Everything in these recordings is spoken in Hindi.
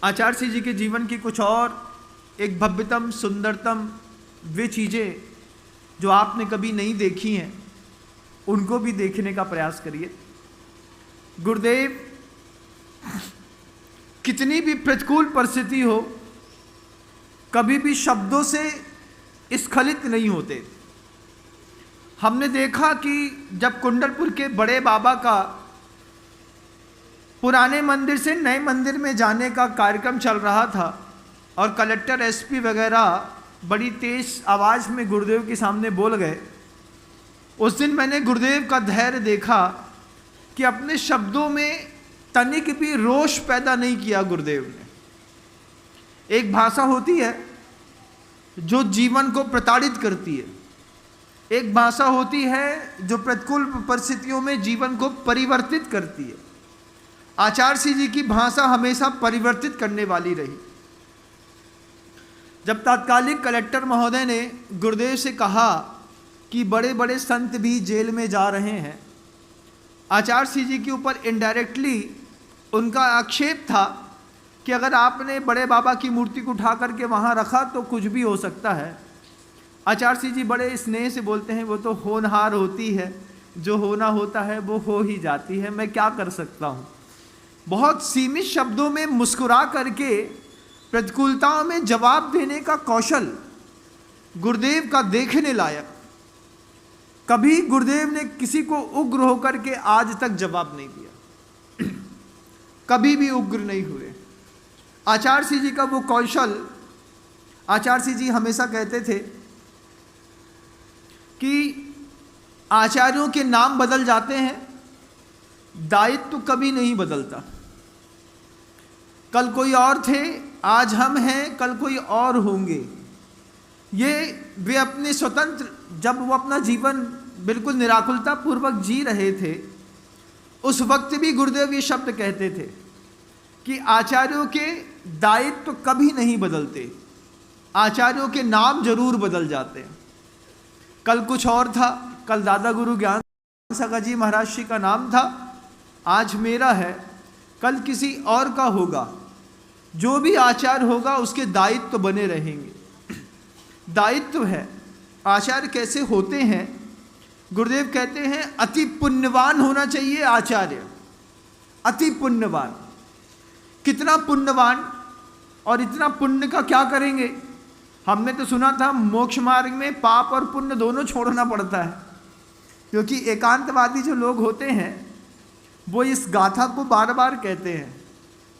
आचार्य सिंह जी के जीवन की कुछ और एक भव्यतम सुंदरतम वे चीज़ें जो आपने कभी नहीं देखी हैं उनको भी देखने का प्रयास करिए। गुरुदेव कितनी भी प्रतिकूल परिस्थिति हो कभी भी शब्दों से स्खलित नहीं होते। हमने देखा कि जब कुंडलपुर के बड़े बाबा का पुराने मंदिर से नए मंदिर में जाने का कार्यक्रम चल रहा था और कलेक्टर एसपी वगैरह बड़ी तेज आवाज़ में गुरुदेव के सामने बोल गए, उस दिन मैंने गुरुदेव का धैर्य देखा कि अपने शब्दों में तनिक भी रोष पैदा नहीं किया गुरुदेव ने। एक भाषा होती है जो जीवन को प्रताड़ित करती है, एक भाषा होती है जो प्रतिकूल परिस्थितियों में जीवन को परिवर्तित करती है। आचार्य सिंह जी की भाषा हमेशा परिवर्तित करने वाली रही। जब तात्कालिक कलेक्टर महोदय ने गुरुदेव से कहा कि बड़े बड़े संत भी जेल में जा रहे हैं, आचार्य सिंह जी के ऊपर इनडायरेक्टली उनका आक्षेप था कि अगर आपने बड़े बाबा की मूर्ति को उठा करके वहाँ रखा तो कुछ भी हो सकता है। आचार्य सिंह जी बड़े स्नेह से बोलते हैं, वो तो होनहार होती है, जो होना होता है वो हो ही जाती है, मैं क्या कर सकता हूँ। बहुत सीमित शब्दों में मुस्कुरा करके प्रतिकूलताओं में जवाब देने का कौशल गुरुदेव का देखने लायक। कभी गुरुदेव ने किसी को उग्र होकर के आज तक जवाब नहीं दिया, कभी भी उग्र नहीं हुए। आचार्य सिंह जी का वो कौशल, आचार्य सिंह जी हमेशा कहते थे कि आचार्यों के नाम बदल जाते हैं, दायित्व तो कभी नहीं बदलता। कल कोई और थे, आज हम हैं, कल कोई और होंगे। ये वे अपने स्वतंत्र, जब वो अपना जीवन बिल्कुल निराकुलता पूर्वक जी रहे थे, उस वक्त भी गुरुदेव ये शब्द कहते थे कि आचार्यों के दायित्व तो कभी नहीं बदलते, आचार्यों के नाम जरूर बदल जाते हैं। कल कुछ और था, कल दादा गुरु ज्ञान सागर जी महाराज जी का नाम था, आज मेरा है, कल किसी और का होगा। जो भी आचार्य होगा उसके दायित्व तो बने रहेंगे। दायित्व है। आचार्य कैसे होते हैं? गुरुदेव कहते हैं अति पुण्यवान होना चाहिए आचार्य, अति पुण्यवान। कितना पुण्यवान, और इतना पुण्य का क्या करेंगे? हमने तो सुना था मोक्ष मार्ग में पाप और पुण्य दोनों छोड़ना पड़ता है, क्योंकि एकांतवादी जो लोग होते हैं वो इस गाथा को बार बार कहते हैं,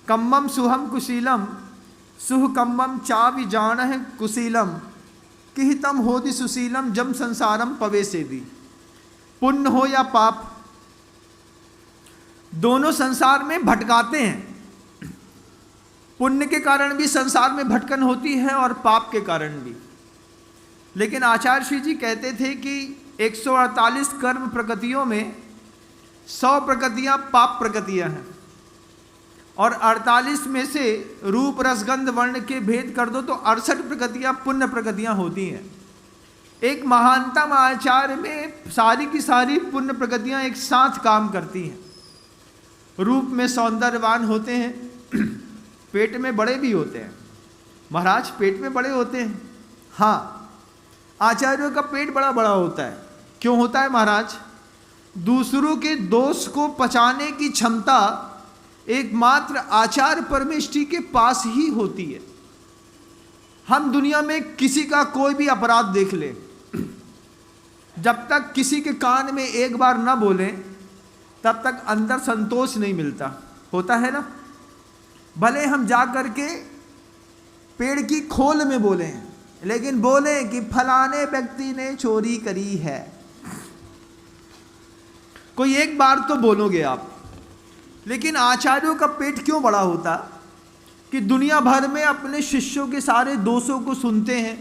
कम्मम सुहम कुशीलम सुह कम्मम चावि जान है कुशीलम किहितम होदि सुशीलम जम संसारम पवे से दी। पुण्य हो या पाप, दोनों संसार में भटकाते हैं। पुण्य के कारण भी संसार में भटकन होती है और पाप के कारण भी। लेकिन आचार्य श्री जी कहते थे कि 148 कर्म प्रकृतियों में 100 प्रकृतियां पाप प्रकृतियां हैं, और 48 में से रूप रसगंध वर्ण के भेद कर दो तो 68 प्रकृतियां पुण्य प्रकृतियां होती हैं। एक महानतम आचार्य में सारी की सारी पुण्य प्रकृतियां एक साथ काम करती हैं। रूप में सौंदर्यवान होते हैं, पेट में बड़े भी होते हैं। महाराज पेट में बड़े होते हैं, हाँ, आचार्यों का पेट बड़ा बड़ा होता है। क्यों होता है महाराज? दूसरों के दोष को पचाने की क्षमता एकमात्र आचार्य परमेष्ठी के पास ही होती है। हम दुनिया में किसी का कोई भी अपराध देख लें, जब तक किसी के कान में एक बार ना बोलें तब तक अंदर संतोष नहीं मिलता। होता है ना? भले हम जा करके पेड़ की खोल में बोलें, लेकिन बोले कि फलाने व्यक्ति ने चोरी करी है, कोई एक बार तो बोलोगे आप। लेकिन आचार्यों का पेट क्यों बड़ा होता कि दुनिया भर में अपने शिष्यों के सारे दोषों को सुनते हैं,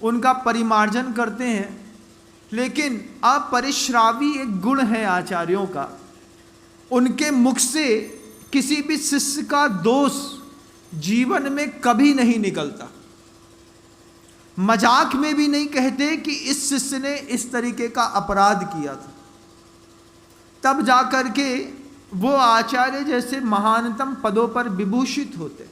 उनका परिमार्जन करते हैं, लेकिन अपरिश्रावी एक गुण है आचार्यों का। उनके मुख से किसी भी शिष्य का दोष जीवन में कभी नहीं निकलता। मजाक में भी नहीं कहते कि इस शिष्य ने इस तरीके का अपराध किया था। तब जाकर के वो आचार्य जैसे महानतम पदों पर विभूषित होते।